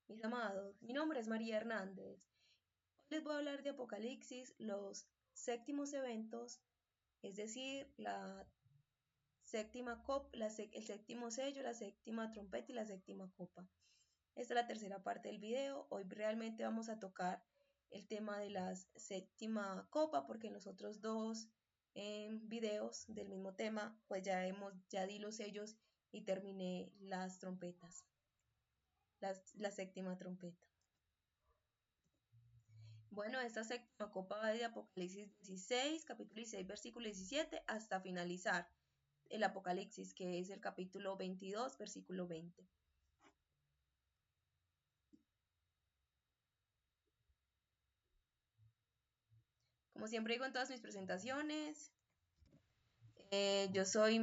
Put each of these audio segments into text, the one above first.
Mis amados, mi nombre es María Hernández. Hoy les voy a hablar de Apocalipsis, los séptimos eventos, es decir, la séptima copa, el séptimo sello, la séptima trompeta y la séptima copa. Esta es la tercera parte del video. Hoy realmente vamos a tocar el tema de la séptima copa, porque en los otros dos videos del mismo tema, pues ya di los sellos y terminé las trompetas, la séptima trompeta. Bueno, esta séptima copa va de Apocalipsis 16, capítulo 16, versículo 17, hasta finalizar el Apocalipsis, que es el capítulo 22, versículo 20. Como siempre digo en todas mis presentaciones, yo soy,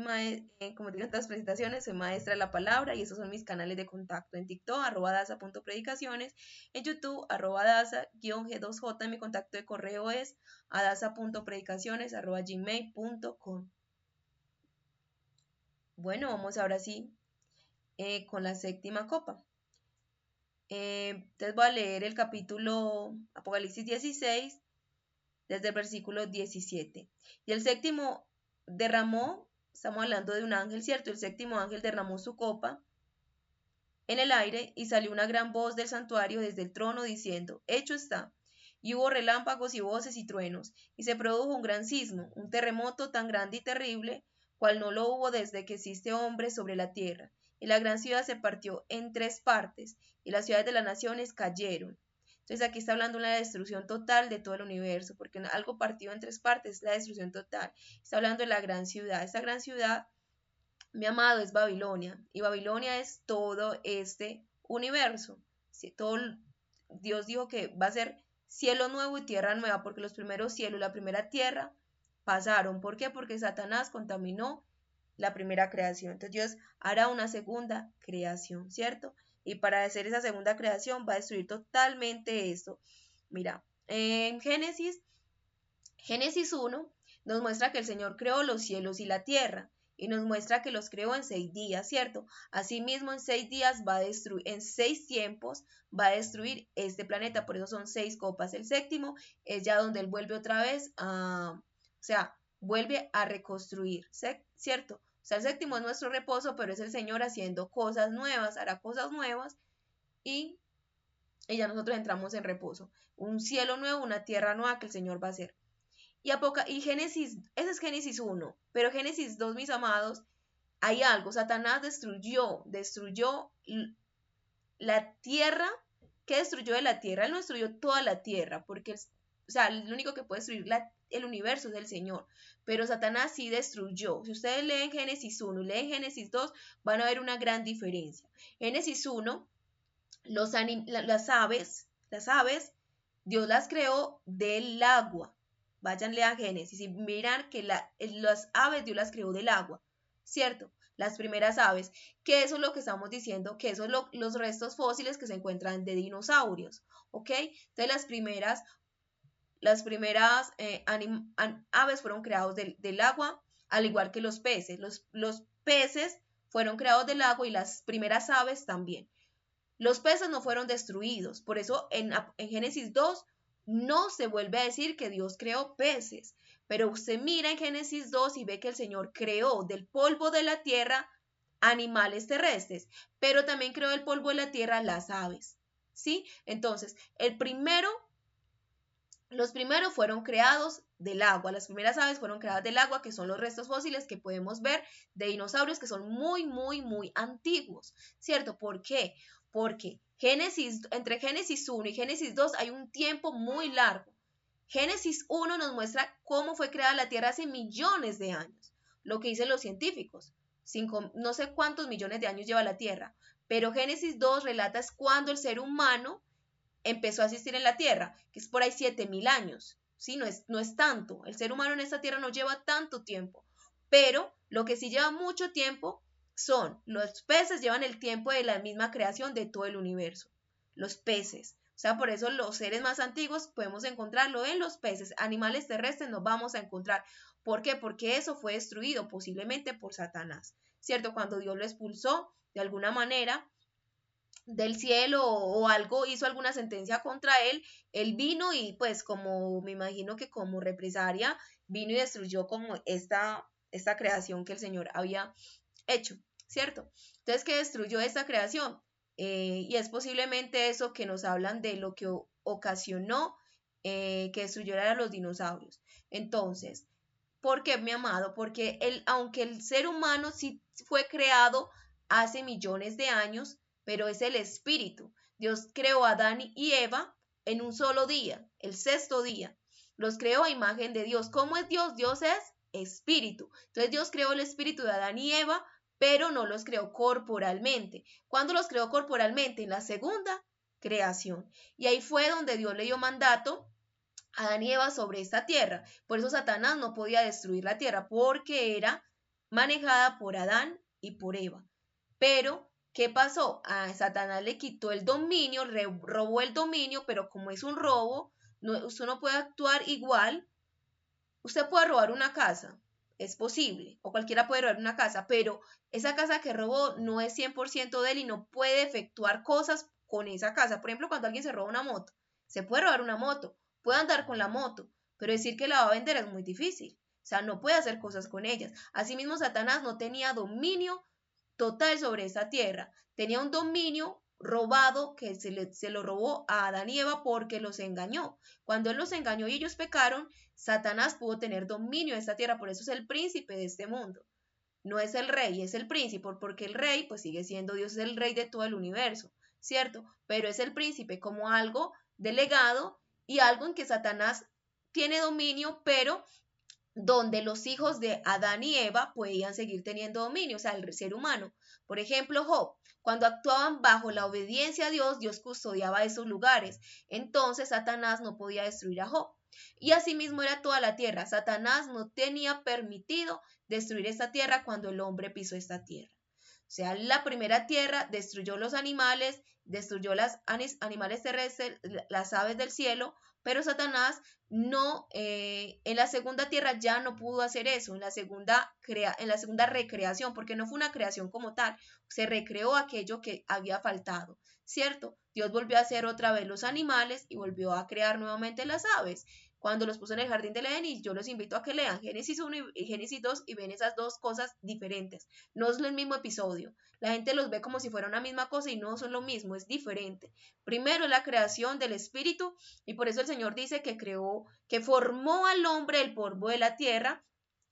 como digo en todas las presentaciones, soy maestra de la palabra y esos son mis canales de contacto en TikTok, @dasa.predicaciones, en YouTube, @dasa_g2j, mi contacto de correo es adasa.predicaciones@gmail.com. Bueno, vamos ahora sí con la séptima copa. Entonces voy a leer el capítulo Apocalipsis 16 desde el versículo 17. Y el séptimo derramó, estamos hablando de un ángel, ¿cierto? El séptimo ángel derramó su copa en el aire y salió una gran voz del santuario desde el trono diciendo, hecho está. Y hubo relámpagos y voces y truenos, y se produjo un gran sismo, un terremoto tan grande y terrible, cual no lo hubo desde que existe hombre sobre la tierra. Y la gran ciudad se partió en 3 partes, y las ciudades de las naciones cayeron. Entonces aquí está hablando de una destrucción total de todo el universo, porque algo partido en 3 partes es la destrucción total. Está hablando de la gran ciudad. Esta gran ciudad, mi amado, es Babilonia, y Babilonia es todo este universo. Dios dijo que va a ser cielo nuevo y tierra nueva, porque los primeros cielos y la primera tierra pasaron. ¿Por qué? Porque Satanás contaminó la primera creación. Entonces Dios hará una segunda creación, ¿cierto? Y para hacer esa segunda creación va a destruir totalmente esto. Mira, en Génesis 1 nos muestra que el Señor creó los cielos y la tierra y nos muestra que los creó en 6 días, ¿cierto? Asimismo, en 6 días va a destruir, en 6 tiempos va a destruir este planeta, por eso son 6 copas. El séptimo es ya donde Él vuelve otra vez vuelve a reconstruir, ¿cierto? O sea, el séptimo es nuestro reposo, pero es el Señor haciendo cosas nuevas, hará cosas nuevas y ya nosotros entramos en reposo. Un cielo nuevo, una tierra nueva que el Señor va a hacer. Y Génesis, ese es Génesis 1, pero Génesis 2, mis amados, hay algo, Satanás destruyó la tierra. ¿Qué destruyó de la tierra? Él no destruyó toda la tierra, porque, el único que puede destruir el universo es el Señor, pero Satanás sí destruyó. Si ustedes leen Génesis 1 y leen Génesis 2, van a ver una gran diferencia. Génesis 1, las aves, Dios las creó del agua. Váyanle a Génesis y miran que las aves Dios las creó del agua, ¿cierto? Las primeras aves, que eso es lo que estamos diciendo, que eso es los restos fósiles que se encuentran de dinosaurios, ¿ok? Entonces las primeras aves fueron creados del agua, al igual que los peces. Los peces fueron creados del agua y las primeras aves también. Los peces no fueron destruidos, por eso en Génesis 2 no se vuelve a decir que Dios creó peces, pero usted mira en Génesis 2 y ve que el Señor creó del polvo de la tierra animales terrestres, pero también creó del polvo de la tierra las aves, ¿sí? Entonces, los primeros fueron creados del agua, las primeras aves fueron creadas del agua, que son los restos fósiles que podemos ver de dinosaurios que son muy, muy, muy antiguos, ¿cierto? ¿Por qué? Porque entre Génesis 1 y Génesis 2 hay un tiempo muy largo. Génesis 1 nos muestra cómo fue creada la Tierra hace millones de años, lo que dicen los científicos. No sé cuántos millones de años lleva la Tierra, pero Génesis 2 relata es cuando el ser humano empezó a existir en la Tierra, que es por ahí 7.000 años. ¿Sí? No es tanto. El ser humano en esta Tierra no lleva tanto tiempo. Pero lo que sí lleva mucho tiempo son los peces, llevan el tiempo de la misma creación de todo el universo. Los peces. O sea, por eso los seres más antiguos podemos encontrarlo en los peces. Animales terrestres no vamos a encontrar. ¿Por qué? Porque eso fue destruido posiblemente por Satanás. ¿Cierto? Cuando Dios lo expulsó de alguna manera, del cielo o algo, hizo alguna sentencia contra él, él vino y pues como me imagino que como represalia, vino y destruyó como esta creación que el Señor había hecho, ¿cierto? Entonces, ¿qué destruyó esta creación? Y es posiblemente eso que nos hablan de lo que ocasionó que destruyera a los dinosaurios. Entonces, ¿por qué, mi amado? Porque aunque el ser humano sí fue creado hace millones de años, pero es el espíritu. Dios creó a Adán y Eva en un solo día, el sexto día. Los creó a imagen de Dios. ¿Cómo es Dios? Dios es espíritu. Entonces Dios creó el espíritu de Adán y Eva, pero no los creó corporalmente. ¿Cuándo los creó corporalmente? En la segunda creación. Y ahí fue donde Dios le dio mandato a Adán y Eva sobre esta tierra. Por eso Satanás no podía destruir la tierra, porque era manejada por Adán y por Eva. Pero, ¿qué pasó? A Satanás le quitó el dominio, robó el dominio, pero como es un robo, usted no puede actuar igual. Usted puede robar una casa, es posible, o cualquiera puede robar una casa, pero esa casa que robó no es 100% de él y no puede efectuar cosas con esa casa. Por ejemplo, cuando alguien se roba una moto, se puede robar una moto, puede andar con la moto, pero decir que la va a vender es muy difícil. O sea, no puede hacer cosas con ellas. Asimismo, Satanás no tenía dominio total sobre esa tierra. Tenía un dominio robado que se lo robó a Adán y Eva porque los engañó. Cuando él los engañó y ellos pecaron, Satanás pudo tener dominio de esta tierra, por eso es el príncipe de este mundo. No es el rey, es el príncipe, porque el rey pues sigue siendo Dios, es el rey de todo el universo, ¿cierto? Pero es el príncipe como algo delegado y algo en que Satanás tiene dominio, pero donde los hijos de Adán y Eva podían seguir teniendo dominio, o sea, el ser humano. Por ejemplo, Job, cuando actuaban bajo la obediencia a Dios, Dios custodiaba esos lugares. Entonces Satanás no podía destruir a Job. Y asimismo era toda la tierra. Satanás no tenía permitido destruir esta tierra cuando el hombre pisó esta tierra. O sea, la primera tierra destruyó los animales, destruyó los animales terrestres, las aves del cielo, pero Satanás no, en la segunda tierra ya no pudo hacer eso, en la segunda recreación, porque no fue una creación como tal, se recreó aquello que había faltado, ¿cierto? Dios volvió a hacer otra vez los animales y volvió a crear nuevamente las aves cuando los puso en el jardín del Edén, y yo los invito a que lean Génesis 1 y Génesis 2 y ven esas dos cosas diferentes. No es el mismo episodio. La gente los ve como si fuera una misma cosa y no son lo mismo, es diferente. Primero es la creación del espíritu y por eso el Señor dice que creó, que formó al hombre el polvo de la tierra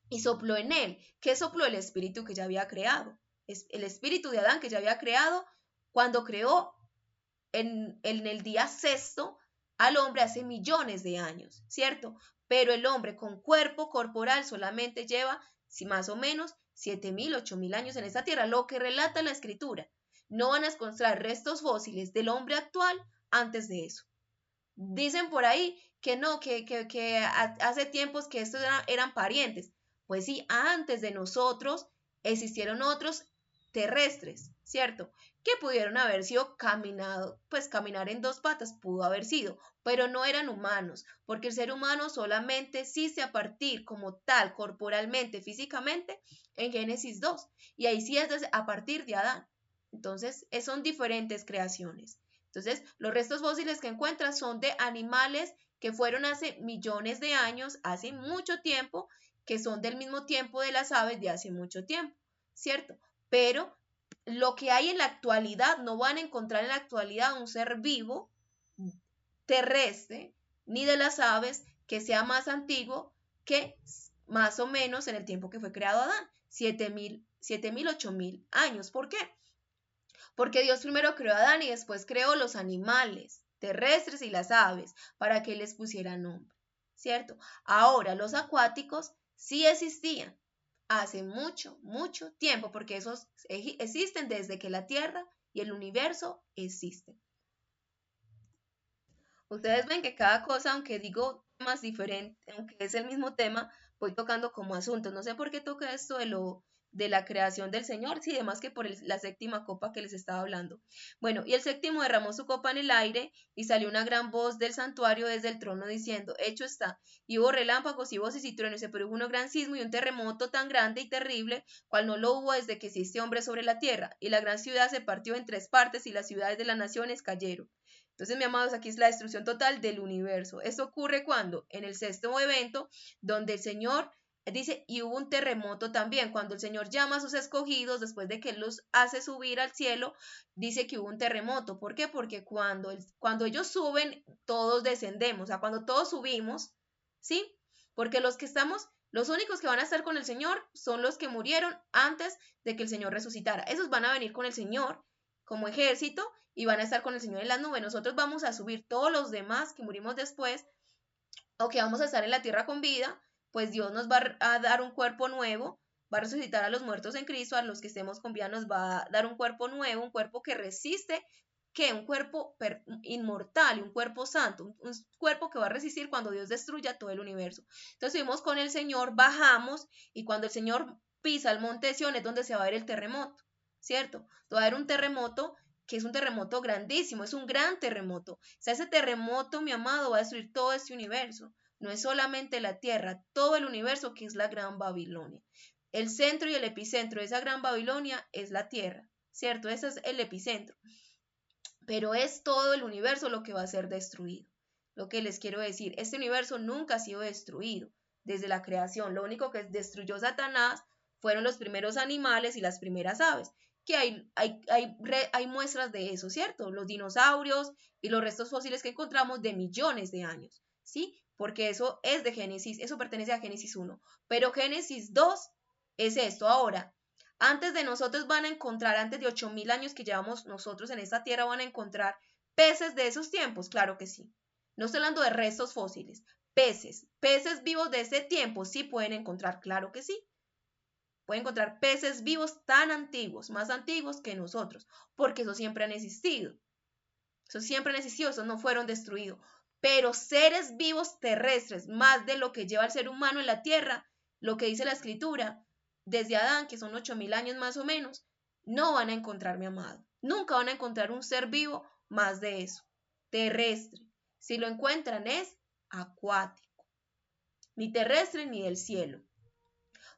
y sopló en él. ¿Qué sopló? El espíritu que ya había creado. Es el espíritu de Adán que ya había creado cuando creó en el día sexto al hombre hace millones de años, ¿cierto? Pero el hombre con cuerpo corporal solamente lleva, si más o menos, 7.000, 8.000 años en esta tierra, lo que relata la escritura. No van a encontrar restos fósiles del hombre actual antes de eso. Dicen por ahí que no, que hace tiempos que estos eran parientes. Pues sí, antes de nosotros existieron otros terrestres, ¿cierto? Que pudieron haber sido caminado, pues caminar en dos patas pudo haber sido, pero no eran humanos, porque el ser humano solamente existe a partir como tal, corporalmente, físicamente, en Génesis 2, y ahí sí es a partir de Adán. Entonces, son diferentes creaciones. Entonces, los restos fósiles que encuentras son de animales que fueron hace millones de años, hace mucho tiempo, que son del mismo tiempo de las aves de hace mucho tiempo, ¿cierto? Pero lo que hay en la actualidad, no van a encontrar en la actualidad un ser vivo terrestre, ni de las aves, que sea más antiguo que más o menos en el tiempo que fue creado Adán, 7.000, 8.000 años. ¿Por qué? Porque Dios primero creó a Adán y después creó los animales terrestres y las aves para que les pusiera nombre, ¿cierto? Ahora, los acuáticos sí existían hace mucho, mucho tiempo, porque esos existen desde que la Tierra y el universo existen. Ustedes ven que cada cosa, aunque digo temas diferentes, aunque es el mismo tema, voy tocando como asuntos. No sé por qué toca esto de la creación del Señor, sí, además que por la séptima copa que les estaba hablando. Bueno, y el séptimo derramó su copa en el aire, y salió una gran voz del santuario desde el trono diciendo, hecho está. Y hubo relámpagos y voces y truenos, se produjo un gran sismo y un terremoto tan grande y terrible, cual no lo hubo desde que existe hombre sobre la tierra. Y la gran ciudad se partió en 3 partes, y las ciudades de las naciones cayeron. Entonces, mis amados, aquí es la destrucción total del universo. Esto ocurre cuando, en el sexto evento, donde el Señor dice, y hubo un terremoto también, cuando el Señor llama a sus escogidos, después de que Él los hace subir al cielo, dice que hubo un terremoto. ¿Por qué? Porque cuando ellos suben, todos descendemos, o sea, cuando todos subimos, ¿sí? Porque los únicos que van a estar con el Señor son los que murieron antes de que el Señor resucitara. Esos van a venir con el Señor como ejército y van a estar con el Señor en las nubes. Nosotros vamos a subir, todos los demás que murimos después, o que vamos a estar en la tierra con vida, pues Dios nos va a dar un cuerpo nuevo, va a resucitar a los muertos en Cristo, a los que estemos con vida nos va a dar un cuerpo nuevo, un cuerpo que resiste, que un cuerpo inmortal, un cuerpo santo, un cuerpo que va a resistir cuando Dios destruya todo el universo. Entonces subimos con el Señor, bajamos, y cuando el Señor pisa el monte de Sion es donde se va a ver el terremoto, ¿cierto? Va a haber un terremoto que es un terremoto grandísimo, es un gran terremoto. O sea, ese terremoto, mi amado, va a destruir todo este universo. No es solamente la tierra, todo el universo, que es la Gran Babilonia. El centro y el epicentro de esa Gran Babilonia es la tierra, ¿cierto? Ese es el epicentro. Pero es todo el universo lo que va a ser destruido. Lo que les quiero decir, este universo nunca ha sido destruido desde la creación. Lo único que destruyó Satanás fueron los primeros animales y las primeras aves, que hay muestras de eso, ¿cierto? Los dinosaurios y los restos fósiles que encontramos de millones de años, ¿sí? Porque eso es de Génesis, eso pertenece a Génesis 1. Pero Génesis 2 es esto. Ahora, antes de nosotros van a encontrar, antes de 8.000 años que llevamos nosotros en esta tierra, van a encontrar peces de esos tiempos, claro que sí. No estoy hablando de restos fósiles, peces vivos de ese tiempo, sí pueden encontrar, claro que sí. Pueden encontrar peces vivos tan antiguos, más antiguos que nosotros, porque eso siempre han existido. Eso siempre han existido, esos no fueron destruidos. Pero seres vivos terrestres, más de lo que lleva el ser humano en la tierra, lo que dice la escritura, desde Adán, que son 8.000 años más o menos, no van a encontrar, mi amado. Nunca van a encontrar un ser vivo más de eso, terrestre. Si lo encuentran es acuático, ni terrestre ni del cielo.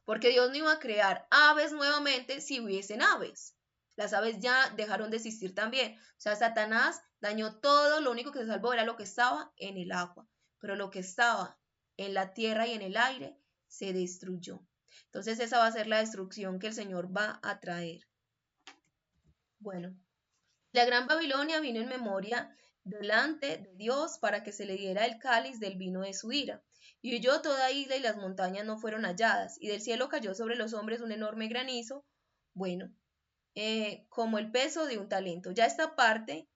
Porque Dios no iba a crear aves nuevamente si hubiesen aves. Las aves ya dejaron de existir también. O sea, Satanás dañó todo, lo único que se salvó era lo que estaba en el agua. Pero lo que estaba en la tierra y en el aire se destruyó. Entonces esa va a ser la destrucción que el Señor va a traer. Bueno, la Gran Babilonia vino en memoria delante de Dios para que se le diera el cáliz del vino de su ira. Y huyó toda isla y las montañas no fueron halladas, y del cielo cayó sobre los hombres un enorme granizo, bueno, como el peso de un talento. Ya esta parte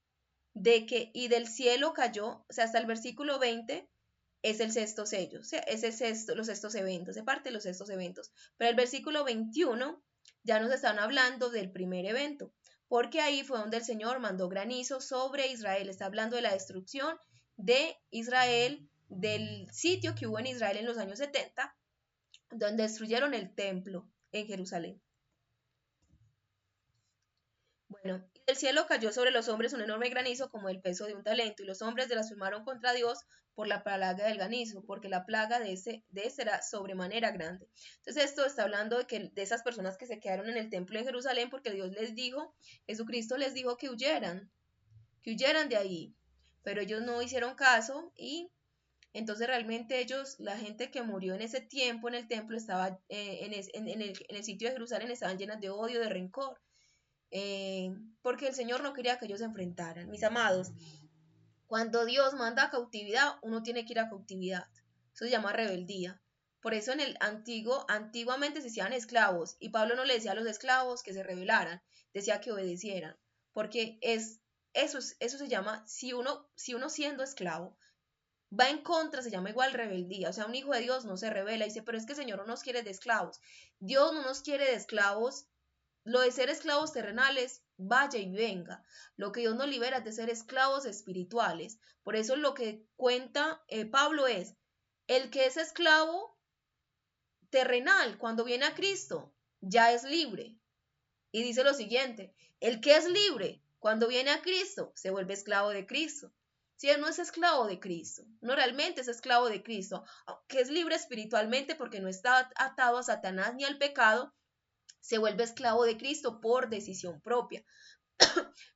de que, y del cielo cayó, o sea, hasta el versículo 20, es el sexto sello, o sea, es los sextos eventos, se parte de los sextos eventos. Pero el versículo 21 ya nos están hablando del primer evento, porque ahí fue donde el Señor mandó granizo sobre Israel. Está hablando de la destrucción de Israel, del sitio que hubo en Israel en los años 70, donde destruyeron el templo en Jerusalén. Bueno, y del cielo cayó sobre los hombres un enorme granizo como el peso de un talento, y los hombres blasfemaron contra Dios por la plaga del granizo, porque la plaga de ese era sobremanera grande. Entonces esto está hablando de esas personas que se quedaron en el templo en Jerusalén, porque Dios les dijo, Jesucristo les dijo que huyeran de ahí, pero ellos no hicieron caso, y entonces realmente ellos, la gente que murió en ese tiempo en el templo, estaba en el sitio de Jerusalén, estaban llenas de odio, de rencor. Porque el Señor no quería que ellos se enfrentaran. Mis amados, cuando Dios manda a cautividad, uno tiene que ir a cautividad. Eso se llama rebeldía. Por eso antiguamente se hacían esclavos, y Pablo no le decía a los esclavos que se rebelaran, decía que obedecieran, porque eso se llama, si uno siendo esclavo va en contra, se llama igual rebeldía. O sea, un hijo de Dios no se rebela y dice, pero es que el Señor no nos quiere de esclavos. Dios no nos quiere de esclavos. Lo de ser esclavos terrenales, vaya y venga. Lo que Dios nos libera es de ser esclavos espirituales. Por eso lo que cuenta Pablo es, el que es esclavo terrenal, cuando viene a Cristo, ya es libre. Y dice lo siguiente, el que es libre cuando viene a Cristo se vuelve esclavo de Cristo. Si él no es esclavo de Cristo, no realmente es esclavo de Cristo, que es libre espiritualmente porque no está atado a Satanás ni al pecado, se vuelve esclavo de Cristo por decisión propia.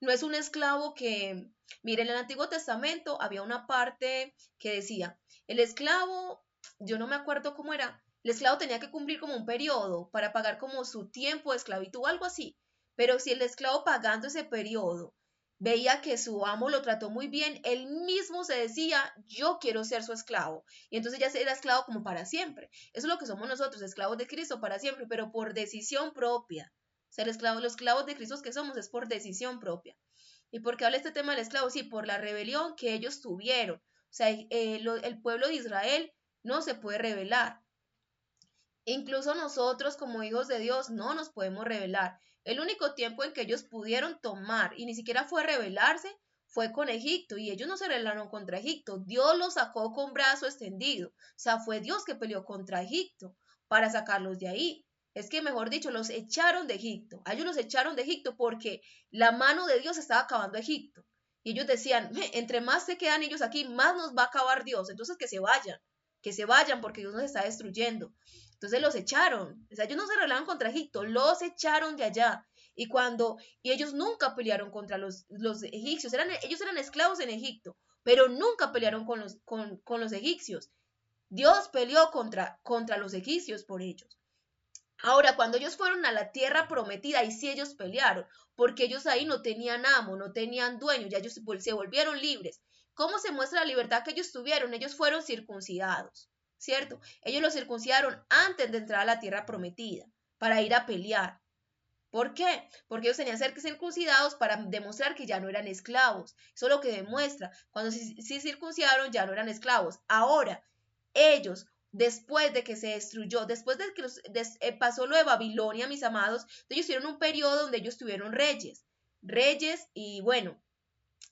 No es un esclavo que, miren, en el Antiguo Testamento había una parte que decía, el esclavo, yo no me acuerdo cómo era, el esclavo tenía que cumplir como un periodo para pagar como su tiempo de esclavitud o algo así, pero si el esclavo pagando ese periodo veía que su amo lo trató muy bien, él mismo se decía, yo quiero ser su esclavo, y entonces ya era esclavo como para siempre. Eso es lo que somos nosotros, esclavos de Cristo para siempre, pero por decisión propia. Ser esclavos, los esclavos de Cristo que somos es por decisión propia. ¿Y por qué habla este tema del esclavo? Sí, por la rebelión que ellos tuvieron. O sea, el pueblo de Israel no se puede rebelar. Incluso nosotros como hijos de Dios no nos podemos rebelar. El único tiempo en que ellos pudieron tomar, y ni siquiera fue rebelarse, fue con Egipto, y ellos no se rebelaron contra Egipto. Dios los sacó con brazo extendido. O sea, fue Dios que peleó contra Egipto para sacarlos de ahí. Es que, mejor dicho, los echaron de Egipto. A ellos los echaron de Egipto porque la mano de Dios estaba acabando Egipto. Y ellos decían, entre más se quedan ellos aquí, más nos va a acabar Dios. Entonces que se vayan porque Dios nos está destruyendo. Entonces los echaron. O sea, ellos no se rebelaron contra Egipto, los echaron de allá. Y ellos nunca pelearon contra los egipcios. Ellos eran esclavos en Egipto, pero nunca pelearon con los egipcios. Dios peleó contra los egipcios por ellos. Ahora, cuando ellos fueron a la tierra prometida, ahí sí ellos pelearon, porque ellos ahí no tenían amo, no tenían dueño, ya ellos se volvieron libres. ¿Cómo se muestra la libertad que ellos tuvieron? Ellos fueron circuncidados, ¿cierto? Ellos los circuncidaron antes de entrar a la tierra prometida, para ir a pelear. ¿Por qué? Porque ellos tenían que ser circuncidados para demostrar que ya no eran esclavos. Eso es lo que demuestra. Cuando se circuncidaron ya no eran esclavos. Ahora, ellos, después de que se destruyó, después de que pasó lo de Babilonia, mis amados, ellos tuvieron un periodo donde ellos tuvieron reyes y bueno,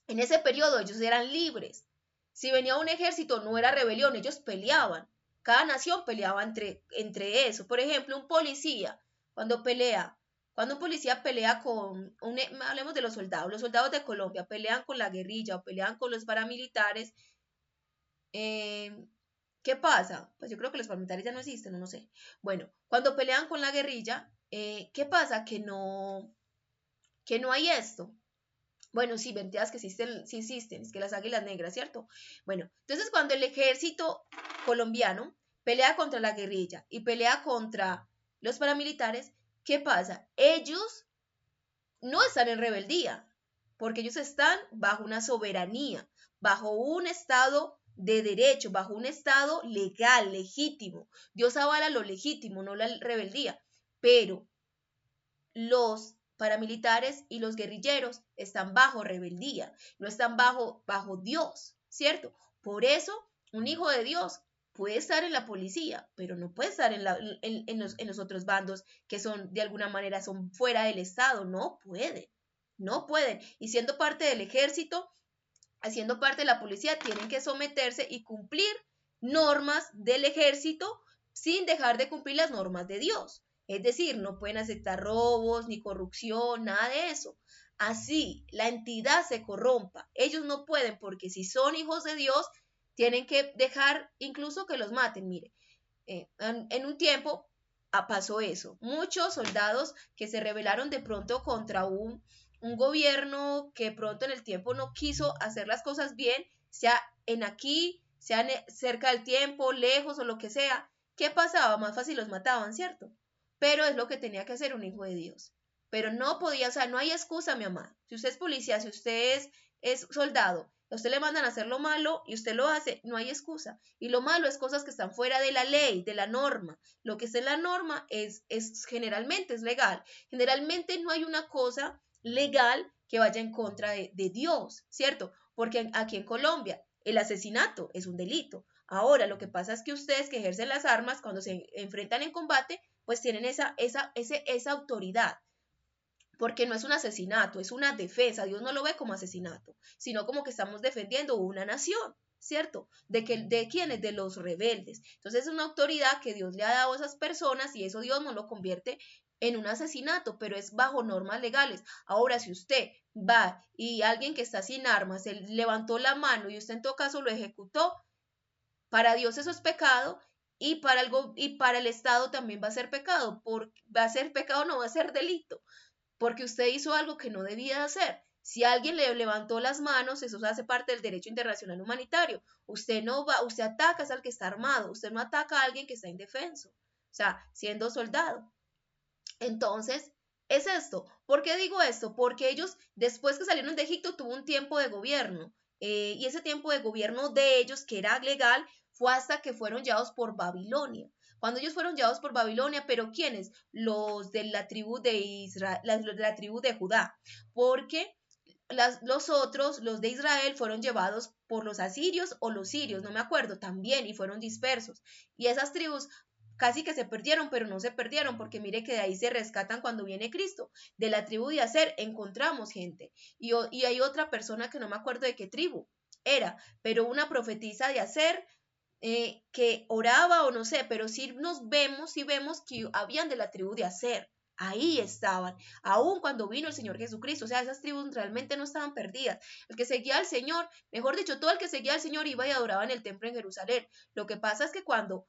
en ese periodo ellos eran libres. Si venía un ejército no era rebelión, ellos peleaban. Cada nación peleaba entre eso. Por ejemplo, un policía, cuando un policía pelea hablemos de los soldados de Colombia pelean con la guerrilla o pelean con los paramilitares, ¿qué pasa? Pues yo creo que los paramilitares ya no existen, no sé. Bueno, cuando pelean con la guerrilla, ¿qué pasa? Que no hay esto. Bueno, sí, mentiras que existen, sí existen, es que las águilas negras, ¿cierto? Bueno, entonces cuando el ejército colombiano pelea contra la guerrilla y pelea contra los paramilitares, ¿qué pasa? Ellos no están en rebeldía, porque ellos están bajo una soberanía, bajo un estado de derecho, bajo un estado legal, legítimo. Dios avala lo legítimo, no la rebeldía, pero los paramilitares y los guerrilleros están bajo rebeldía, no están bajo Dios, ¿cierto? Por eso, un hijo de Dios puede estar en la policía, pero no puede estar en los otros bandos que son, de alguna manera, son fuera del Estado, no pueden. Y siendo parte del ejército, haciendo parte de la policía, tienen que someterse y cumplir normas del ejército sin dejar de cumplir las normas de Dios. Es decir, no pueden aceptar robos, ni corrupción, nada de eso. Así la entidad se corrompa. Ellos no pueden porque si son hijos de Dios, tienen que dejar incluso que los maten. Mire, en un tiempo pasó eso. Muchos soldados que se rebelaron de pronto contra un gobierno que pronto en el tiempo no quiso hacer las cosas bien, sea sea cerca del tiempo, lejos o lo que sea. ¿Qué pasaba? Más fácil los mataban, ¿cierto? Pero es lo que tenía que hacer un hijo de Dios. Pero no podía, o sea, no hay excusa, mi amada. Si usted es policía, si usted es soldado, a usted le mandan a hacer lo malo y usted lo hace, no hay excusa. Y lo malo es cosas que están fuera de la ley, de la norma. Lo que está en la norma generalmente es legal. Generalmente no hay una cosa legal que vaya en contra de Dios, ¿cierto? Porque aquí en Colombia el asesinato es un delito. Ahora, lo que pasa es que ustedes que ejercen las armas, cuando se enfrentan en combate, pues tienen esa autoridad. Porque no es un asesinato, es una defensa. Dios no lo ve como asesinato, sino como que estamos defendiendo una nación, ¿cierto? ¿De quiénes? De los rebeldes. Entonces es una autoridad que Dios le ha dado a esas personas y eso Dios no lo convierte en un asesinato, pero es bajo normas legales. Ahora, si usted va y alguien que está sin armas, él levantó la mano y usted en todo caso lo ejecutó, para Dios eso es pecado y para el Estado también va a ser pecado. Va a ser pecado, no va a ser delito, porque usted hizo algo que no debía hacer. Si alguien le levantó las manos, eso hace parte del derecho internacional humanitario. Usted no va, usted ataca al que está armado, usted no ataca a alguien que está indefenso, o sea, siendo soldado. Entonces, es esto. ¿Por qué digo esto? Porque ellos, después que salieron de Egipto, tuvo un tiempo de gobierno. Y ese tiempo de gobierno de ellos, que era legal, fue hasta que fueron llevados por Babilonia. Cuando ellos fueron llevados por Babilonia, pero ¿quiénes? Los de la tribu de Israel, los de la tribu de Judá. Porque los otros, los de Israel, fueron llevados por los asirios o los sirios, no me acuerdo, también, y fueron dispersos. Y esas tribus casi que se perdieron, pero no se perdieron, porque mire que de ahí se rescatan cuando viene Cristo. De la tribu de Aser encontramos gente. Y hay otra persona que no me acuerdo de qué tribu era, pero una profetisa de Aser que oraba o no sé, pero sí vemos que habían de la tribu de Aser. Ahí estaban, aún cuando vino el Señor Jesucristo. O sea, esas tribus realmente no estaban perdidas. El que seguía al Señor, mejor dicho, todo el que seguía al Señor iba y adoraba en el templo en Jerusalén. Lo que pasa es que cuando